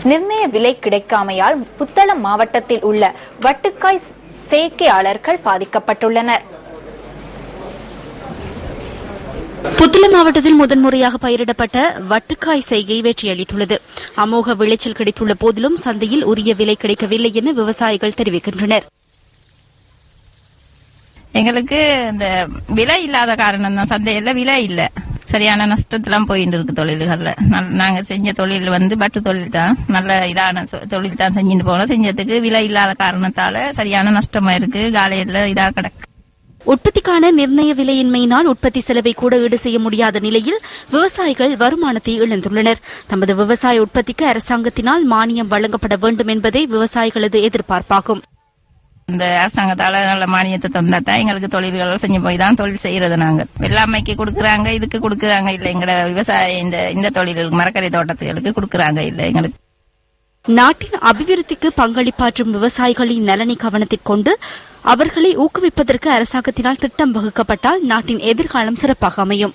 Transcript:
நிர்ணய விலை கிடைக்காமையால் புத்தளம் மாவட்டத்தில் உள்ள வட்டுக்காய் சேர்க்கையாளர்கள் பாதிக்கப்பட்டுள்ளனர். புத்தளம் மாவட்டத்தில் முதன்முறையாக பயிரிடப்பட்ட வட்டுக்காய் செய்கை வெற்றியளித்துள்ளது. அமோக விளைச்சல் கிடைத்துள்ள போதிலும் சந்தையில் உரிய விலை கிடைக்கவில்லை என விவசாயிகள் தெரிவிக்கின்றனர். எங்களுக்கு இந்த விலை இல்லாத காரணம் தான், சந்தையில விலை இல்ல, சரியான நஷ்டத்தெல்லாம் போயிட்டு இருக்கு தொழில்கள்ல. நாங்க செஞ்ச தொழில் பட்டு தொழில் தான், நல்ல இதான தொழில் தான் செஞ்சுட்டு போனோம். செஞ்சதுக்கு விலை இல்லாத காரணத்தால சரியான நஷ்டமா இருக்கு, காலையில இதா கிடக்கு. உற்பத்திக்கான நிர்ணய விலையின்மையினால் உற்பத்தி செலவை கூட ஈடு செய்ய முடியாத நிலையில் விவசாயிகள் வருமானத்தை இழந்துள்ளனர். தமது விவசாய உற்பத்திக்கு அரசாங்கத்தினால் மானியம் வழங்கப்பட வேண்டும் என்பதே விவசாயிகளது எதிர்பார்ப்பாகும். இந்த அரசாங்கத்தால நல்ல மானியத்தை தந்தாத்தான் எங்களுக்கு தொழில்கள் செஞ்சு போய் தான் தொழில் செய்யறது. நாங்க வெள்ளாமைக்கு கொடுக்கறாங்க, இதுக்கு கொடுக்கறாங்க இல்ல. எங்களோட விவசாய இந்த தொழில்களுக்கு மரக்கரை தோட்டத்துகளுக்கு கொடுக்கறாங்க இல்ல. எங்களுக்கு நாட்டின் அபிவிருத்திக்கு பங்களிப்பாற்றும் விவசாயிகளின் நலனை கவனத்தில் கொண்டு அவர்களை ஊக்குவிப்பதற்கு அரசாங்கத்தினால் திட்டம் வகுக்கப்பட்டால் நாட்டின் எதிர்காலம் சிறப்பாக அமையும்.